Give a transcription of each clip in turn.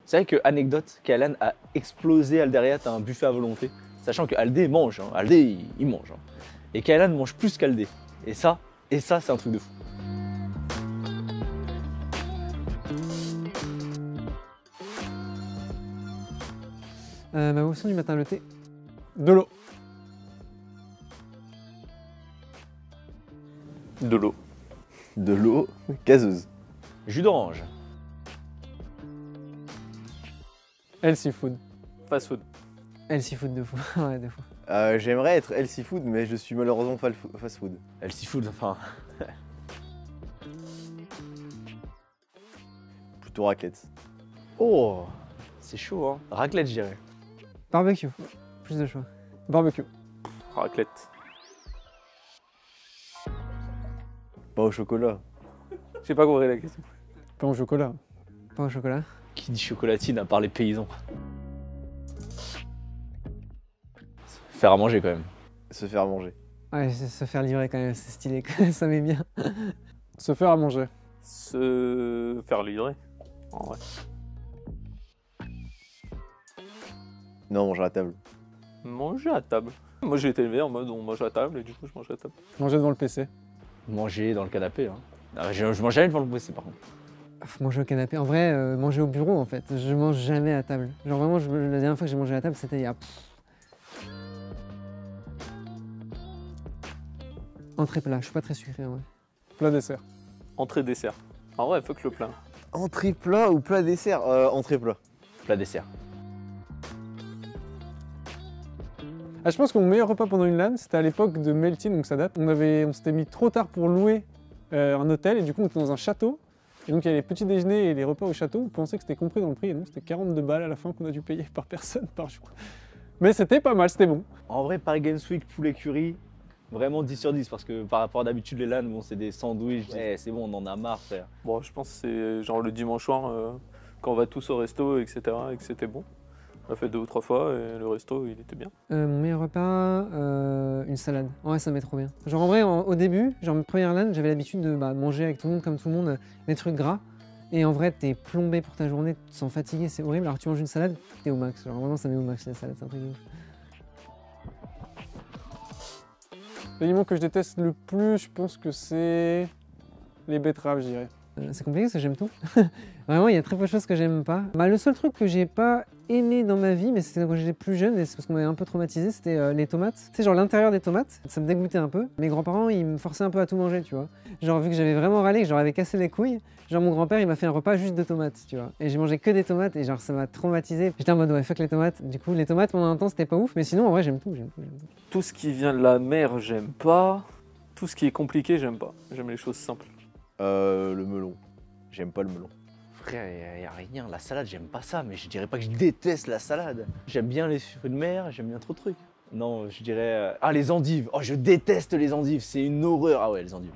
C'est vrai que, anecdote, Kaelan a explosé Alderiat à un buffet à volonté, sachant que Aldé mange, hein. Aldé il mange. Hein. Et Kaelan mange plus qu'Aldé. Et ça c'est un truc de fou. Ma boisson du matin, le thé. De l'eau. De l'eau. De l'eau gazeuse. Jus d'orange. Healthy food. Fast food. Healthy food de fou. Ouais, de fou. J'aimerais être healthy food, mais je suis malheureusement fast food. Healthy food, enfin. Plutôt raclette. Oh, c'est chaud, hein. Raclette, je dirais. Barbecue. Plus de choix. Barbecue. Raclette. Pas au chocolat. J'ai pas compris la question. Pain au chocolat. Pain au chocolat. Qui dit chocolatine à part les paysans? Faire à manger quand même. Se faire manger. Ouais, se faire livrer quand même, c'est stylé, ça met bien. Se faire à manger. Se faire livrer. En vrai. Non, manger à table. Manger à table. Moi j'ai été élevé en mode on mange à table et du coup je mange à table. Manger devant le PC. Manger dans le canapé. Hein. Ah, je mange jamais devant le PC par contre. Faut manger au canapé. En vrai, manger au bureau en fait. Je mange jamais à table. Genre vraiment, la dernière fois que j'ai mangé à table, c'était il y a... Entrée plat, je suis pas très sucré en vrai. Plat dessert. Entrée dessert. En vrai fuck le plat. Entrée plat ou plat dessert Entrée plat. Plat dessert. Ah, je pense que mon meilleur repas pendant une LAN, c'était à l'époque de Melty, donc ça date. On s'était mis trop tard pour louer un hôtel et du coup on était dans un château. Et donc il y avait les petits déjeuners et les repas au château. On pensait que c'était compris dans le prix et non, c'était 42 balles à la fin qu'on a dû payer par personne par jour. Mais c'était pas mal, c'était bon. En vrai, Paris Games Week, poulet curry, vraiment 10 sur 10 parce que par rapport à d'habitude, les LAN, bon, c'est des sandwichs. Eh, c'est bon, on en a marre, frère. Bon je pense que c'est genre le dimanche soir quand on va tous au resto etc. et que c'était bon. On l'a fait 2 ou 3 fois et le resto il était bien. Mon meilleur repas, une salade. En vrai, ça met trop bien. Genre en vrai, au début, genre ma première LAN, j'avais l'habitude de manger avec tout le monde, comme tout le monde, des trucs gras. Et en vrai, t'es plombé pour ta journée, tu te sens fatigué, c'est horrible. Alors tu manges une salade, t'es au max. Genre vraiment, ça met au max la salade, c'est un truc de ouf. L'aliment que je déteste le plus, je pense que c'est les betteraves, je dirais. C'est compliqué parce que j'aime tout. Vraiment, il y a très peu de choses que j'aime pas. Le seul truc que j'ai pas aimé dans ma vie, mais c'était quand j'étais plus jeune, et c'est parce qu'on m'avait un peu traumatisé, c'était les tomates. Tu sais, genre l'intérieur des tomates, ça me dégoûtait un peu. Mes grands-parents, ils me forçaient un peu à tout manger, tu vois. Genre, vu que j'avais vraiment râlé, que je leur avais cassé les couilles, genre mon grand-père, il m'a fait un repas juste de tomates, tu vois. Et j'ai mangé que des tomates, et genre, ça m'a traumatisé. J'étais en mode, ouais, fuck les tomates. Du coup, les tomates, pendant un temps, c'était pas ouf, mais sinon, en vrai, j'aime tout, j'aime tout. Tout ce qui vient de la mer j'aime pas. Tout ce qui est compliqué j'aime pas. J'aime les choses simples. Le melon. J'aime pas le melon. Frère, y a rien. La salade, j'aime pas ça, mais je dirais pas que je déteste la salade. J'aime bien les fruits de mer, j'aime bien trop de trucs. Non, je dirais. Ah, les endives. Oh, je déteste les endives, c'est une horreur. Ah ouais, les endives.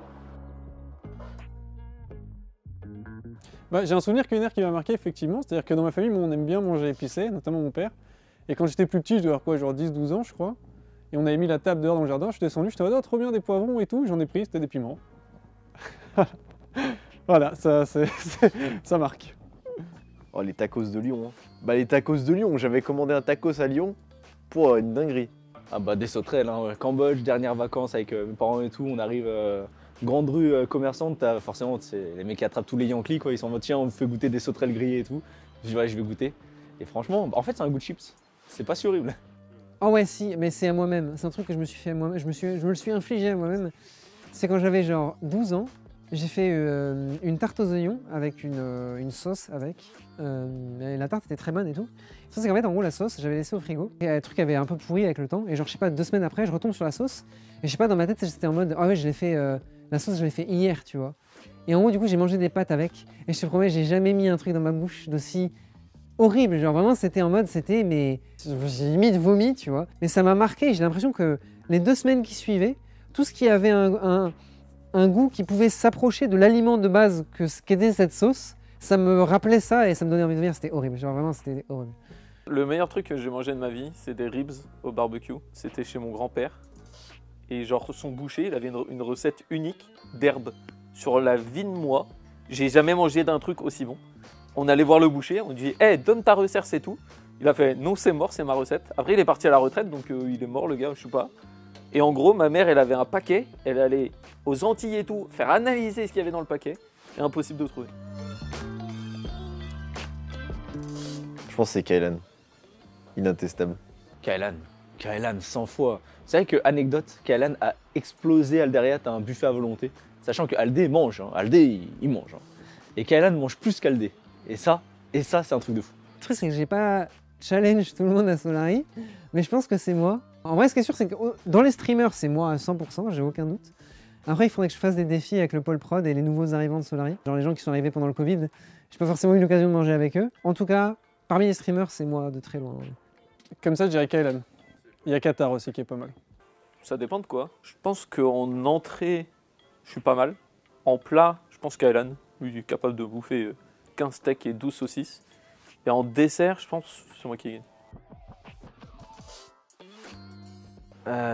J'ai un souvenir culinaire qui m'a marqué, effectivement. C'est-à-dire que dans ma famille, on aime bien manger épicé, notamment mon père. Et quand j'étais plus petit, je devais avoir quoi, genre 10-12 ans, je crois. Et on avait mis la table dehors dans le jardin, je suis descendu, j'étais oh, trop bien des poivrons et tout, j'en ai pris, c'était des piments. Voilà, ça marque. Oh, les tacos de Lyon. Hein. Les tacos de Lyon, j'avais commandé un tacos à Lyon pour une dinguerie. Ah bah des sauterelles, hein. Cambodge, dernières vacances avec mes parents et tout, on arrive grande rue commerçante, t'as forcément c'est les mecs qui attrapent tous les Yankees quoi, ils sont en mode tiens on me fait goûter des sauterelles grillées et tout. Je dis ouais je vais goûter. Et franchement, en fait c'est un goût de chips, c'est pas si horrible. Oh ouais, si, mais c'est à moi-même. C'est un truc que je me suis fait à moi-même, je me le suis infligé à moi-même. C'est quand j'avais genre 12 ans. J'ai fait une tarte aux oignons avec une sauce avec. Et la tarte était très bonne et tout. Ça c'est qu'en fait en gros la sauce j'avais laissé au frigo. Et le truc avait un peu pourri avec le temps. Et genre je sais pas 2 semaines après je retombe sur la sauce. Et je sais pas dans ma tête j'étais en mode ah ouais je l'ai fait la sauce je l'ai fait hier tu vois. Et en gros du coup j'ai mangé des pâtes avec. Et je te promets j'ai jamais mis un truc dans ma bouche d'aussi horrible. Genre vraiment c'était en mode c'était mais j'ai limite vomi tu vois. Mais ça m'a marqué. J'ai l'impression que les 2 semaines qui suivaient tout ce qui avait un goût qui pouvait s'approcher de l'aliment de base qu'était cette sauce, ça me rappelait ça et ça me donnait envie de venir, c'était horrible, genre vraiment c'était horrible. Le meilleur truc que j'ai mangé de ma vie, c'est des ribs au barbecue. C'était chez mon grand-père. Et genre son boucher, il avait une recette unique d'herbe. Sur la vie de moi, j'ai jamais mangé d'un truc aussi bon. On allait voir le boucher, on lui dit hey, donne ta recette, c'est tout. Il a fait non, c'est mort, c'est ma recette. Après, il est parti à la retraite, donc il est mort, le gars, je sais pas. Et en gros, ma mère, elle avait un paquet, elle allait aux Antilles et tout, faire analyser ce qu'il y avait dans le paquet, et impossible de trouver. Je pense que c'est Kaylan. Inintestable. Kaylan 100 fois. C'est vrai que, anecdote, Kaylan a explosé Alderiat à un buffet à volonté, sachant que Aldé mange, hein. Aldé il mange. Hein. Et Kaylan mange plus qu'Aldé. Et ça, c'est un truc de fou. Le truc, c'est que j'ai pas challenge tout le monde à Solari, mais je pense que c'est moi. En vrai, ce qui est sûr, c'est que dans les streamers, c'est moi à 100%, j'ai aucun doute. Après, il faudrait que je fasse des défis avec le pôle prod et les nouveaux arrivants de Solari. Genre les gens qui sont arrivés pendant le Covid, j'ai pas forcément eu l'occasion de manger avec eux. En tout cas, parmi les streamers, c'est moi de très loin. Comme ça, je dirais Kaylan. Il y a Qatar aussi qui est pas mal. Ça dépend de quoi. Je pense qu'en entrée, je suis pas mal. En plat, je pense qu'Alan, lui, il est capable de bouffer 15 steaks et 12 saucisses. Et en dessert, je pense que c'est moi qui gagne.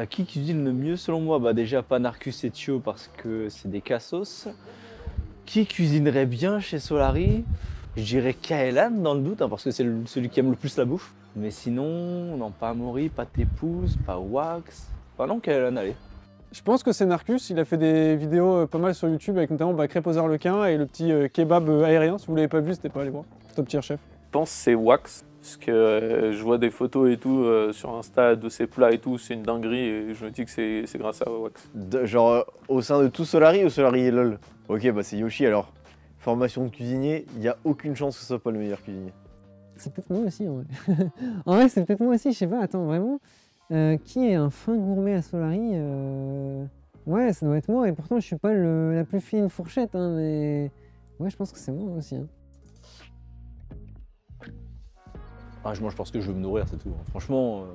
Qui cuisine le mieux selon moi? Bah déjà Panarcus et Thio parce que c'est des cassos. Qui cuisinerait bien chez Solari? Je dirais Kaelan dans le doute, hein, parce que c'est celui qui aime le plus la bouffe. Mais sinon, non, pas Amaury, pas Tépouze, pas Wax. Pas non, Kaelan, allez. Je pense que c'est Narcus, il a fait des vidéos pas mal sur YouTube avec notamment crêpes aux arlequins et le petit kebab aérien. Si vous l'avez pas vu, c'était pas allé voir. Top tier chef. Je pense que c'est Wax, parce que je vois des photos et tout sur Insta de ses plats et tout, c'est une dinguerie et je me dis que c'est grâce à Wax. Genre au sein de tout Solari ou Solari et LOL? Ok, bah c'est Yoshi alors. Formation de cuisinier, il n'y a aucune chance que ce soit pas le meilleur cuisinier. C'est peut-être moi aussi en vrai. En vrai, c'est peut-être moi aussi, je sais pas, attends, vraiment. Qui est un fin gourmet à Solari Ouais, ça doit être moi, et pourtant je suis pas la plus fine fourchette, hein, mais. Ouais, je pense que c'est moi aussi. Hein. Ah, je mange parce que je veux me nourrir, c'est tout. Franchement,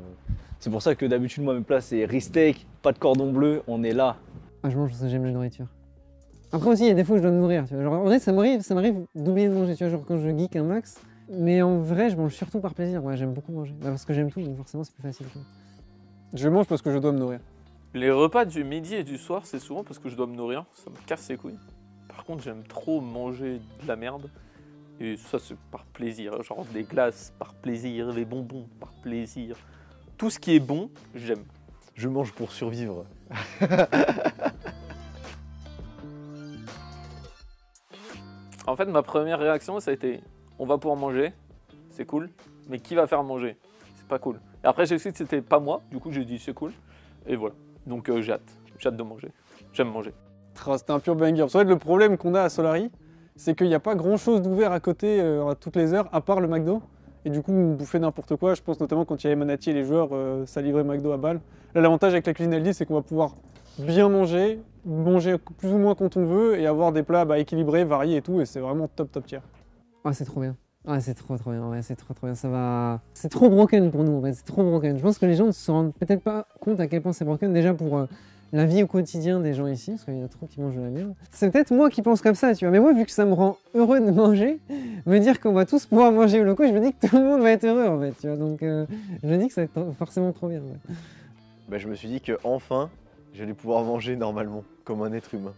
c'est pour ça que d'habitude, moi, mes plats, c'est riz steak, pas de cordon bleu, on est là. Ah, je mange parce que j'aime la nourriture. Après aussi, il y a des fois où je dois me nourrir, tu vois. Genre, en vrai, ça m'arrive d'oublier de manger, tu vois, genre quand je geek un max. Mais en vrai, je mange surtout par plaisir, ouais, j'aime beaucoup manger. Bah, parce que j'aime tout, donc forcément, c'est plus facile. Tu vois. Je mange parce que je dois me nourrir. Les repas du midi et du soir, c'est souvent parce que je dois me nourrir, ça me casse les couilles. Par contre, j'aime trop manger de la merde. Et ça, c'est par plaisir. Genre des glaces par plaisir, les bonbons par plaisir. Tout ce qui est bon, j'aime. Je mange pour survivre. En fait, ma première réaction, ça a été on va pouvoir manger, c'est cool, mais qui va faire manger? C'est pas cool. Et après, j'ai su que c'était pas moi, du coup, j'ai dit c'est cool, et voilà. Donc, j'ai hâte de manger. J'aime manger. C'était un pur banger. C'est vrai que le problème qu'on a à Solari, c'est qu'il n'y a pas grand chose d'ouvert à côté à toutes les heures, à part le McDo. Et du coup, on bouffait n'importe quoi. Je pense notamment quand il y avait Manati et les joueurs, ça livrait McDo à balle. Là, l'avantage avec la cuisine Aldi, c'est qu'on va pouvoir bien manger plus ou moins quand on veut et avoir des plats équilibrés, variés et tout. Et c'est vraiment top tier. Ah, c'est trop bien. Ah, c'est trop bien. Ouais, c'est trop bien. Ça va. C'est trop broken pour nous, en fait. C'est trop broken. Je pense que les gens ne se rendent peut-être pas compte à quel point c'est broken. Déjà pour la vie au quotidien des gens ici, parce qu'il y en a trop qui mangent de la merde. C'est peut-être moi qui pense comme ça, tu vois. Mais moi, vu que ça me rend heureux de manger, me dire qu'on va tous pouvoir manger au loco, je me dis que tout le monde va être heureux, en fait, tu vois. Donc, je me dis que ça va être forcément trop bien. Ouais. Bah, je me suis dit que enfin, j'allais pouvoir manger normalement, comme un être humain.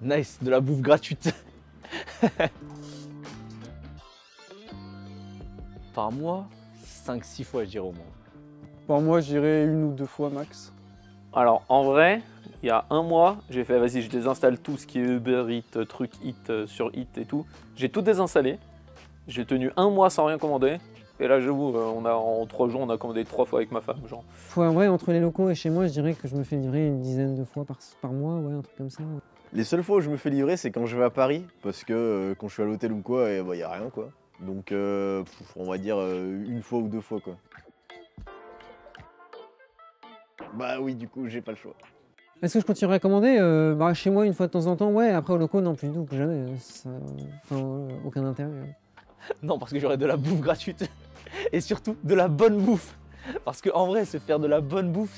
Nice, de la bouffe gratuite. Par mois, 5-6 fois, je dirais au moins. Par moi, j'irai 1 ou 2 fois max. Alors, en vrai, il y a un mois, j'ai fait vas-y, je désinstalle tout ce qui est Uber Eats, truc Eats sur Eats et tout. J'ai tout désinstallé. J'ai tenu 1 mois sans rien commander. Et là, j'avoue, en 3 jours, on a commandé 3 fois avec ma femme. Genre. En vrai, entre les locaux et chez moi, je dirais que je me fais livrer une dizaine de fois par mois, ouais, un truc comme ça. Ouais. Les seules fois où je me fais livrer, c'est quand je vais à Paris, parce que quand je suis à l'hôtel ou quoi, y a rien quoi. Donc on va dire 1 fois ou 2 fois quoi. Bah oui, du coup, j'ai pas le choix. Est-ce que je continuerai à commander chez moi 1 fois de temps en temps, ouais. Après au locaux, non, plus du tout, plus jamais. Aucun intérêt. Ouais. Non, parce que j'aurais de la bouffe gratuite. Et surtout, de la bonne bouffe. Parce qu'en vrai, se faire de la bonne bouffe,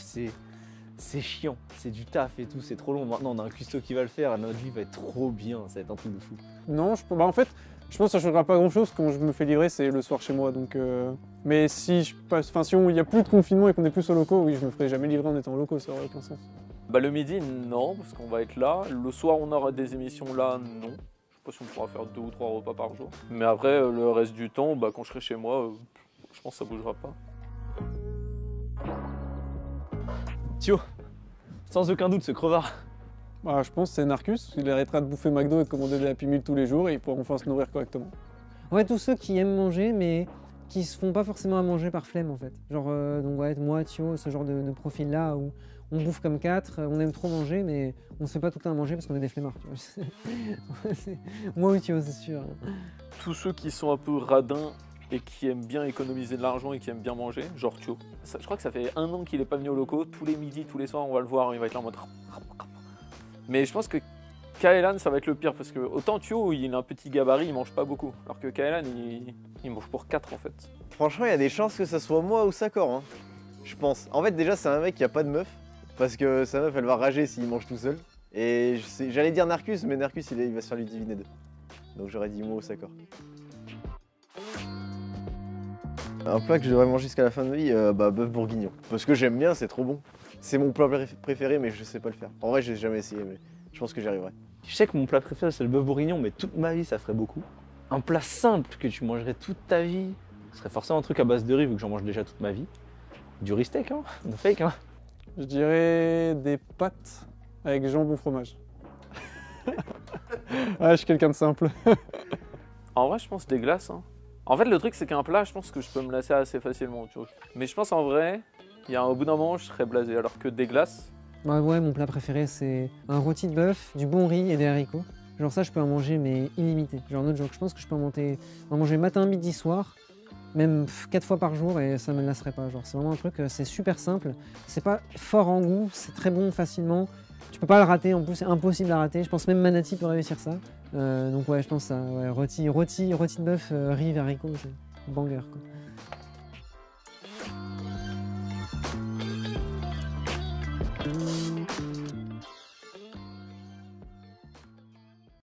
c'est chiant. C'est du taf et tout, c'est trop long. Maintenant, on a un cuistot qui va le faire, notre vie va être trop bien, ça va être un truc de fou. Non, en fait, je pense que ça changera pas grand-chose. Quand je me fais livrer, c'est le soir chez moi. Donc, mais si il n'y a plus de confinement et qu'on est plus au locaux, oui, je me ferai jamais livrer en étant au locaux, ça aurait aucun sens. Bah, le midi, non, parce qu'on va être là. Le soir, on aura des émissions là, non. Je pas si on pourra faire 2 ou 3 repas par jour. Mais après, le reste du temps, bah, quand je serai chez moi, je pense que ça bougera pas. Thio, sans aucun doute, ce crevard. Bah, je pense que c'est Narcus. Il arrêtera de bouffer McDo et de commander des Happy Meal tous les jours et il pourra enfin se nourrir correctement. Ouais, tous ceux qui aiment manger, mais qui se font pas forcément à manger par flemme en fait. Genre, donc ouais, moi, Thio, ce genre de profil-là où on bouffe comme 4, on aime trop manger, mais on se fait pas tout le temps à manger parce qu'on est des flemmards. Tu vois. Moi ou Thio, c'est sûr. Tous ceux qui sont un peu radins et qui aiment bien économiser de l'argent et qui aiment bien manger, genre Thio. Je crois que ça fait 1 an qu'il est pas venu au locaux. Tous les midis, tous les soirs, on va le voir, il va être là en mode... Mais je pense que Kaelan, ça va être le pire parce que autant Thio, il a un petit gabarit, il mange pas beaucoup. Alors que Kaelan, il mange pour 4 en fait. Franchement, il y a des chances que ça soit moi ou Sakor, hein. Je pense. En fait, déjà, c'est un mec qui a pas de meuf. Parce que sa meuf, elle va rager s'il mange tout seul. Et j'allais dire Narcus, mais Narcus, il va se faire lui diviner d'eux. Donc j'aurais dit moi ou Sakor. Un plat que je devrais manger jusqu'à la fin de ma vie, bœuf bourguignon. Parce que j'aime bien, c'est trop bon. C'est mon plat préféré, mais je sais pas le faire. En vrai, j'ai jamais essayé, mais je pense que j'y arriverai. Je sais que mon plat préféré c'est le bœuf bourguignon, mais toute ma vie ça ferait beaucoup. Un plat simple que tu mangerais toute ta vie, ce serait forcément un truc à base de riz vu que j'en mange déjà toute ma vie. Du riz steak, hein, no fake, hein. Je dirais des pâtes avec jambon fromage. Ah, je suis quelqu'un de simple. En vrai, je pense des glaces. Hein. En fait, le truc, c'est qu'un plat, je pense que je peux me lasser assez facilement. Tu vois. Mais je pense en vrai, au bout d'un moment, je serais blasé. Alors que des glaces, Bah ouais, mon plat préféré, c'est un rôti de bœuf, du bon riz et des haricots. Genre ça, je peux en manger, mais illimité. Genre notre jour, je pense que je peux en manger matin, midi, soir, même 4 fois par jour et ça me lasserait pas. Genre c'est vraiment un truc, c'est super simple. C'est pas fort en goût, c'est très bon facilement. Tu peux pas le rater, en plus c'est impossible à rater. Je pense même Manati peut réussir ça. Donc ouais, je pense ça. Ouais, rôti de bœuf, riz et haricots, c'est banger quoi.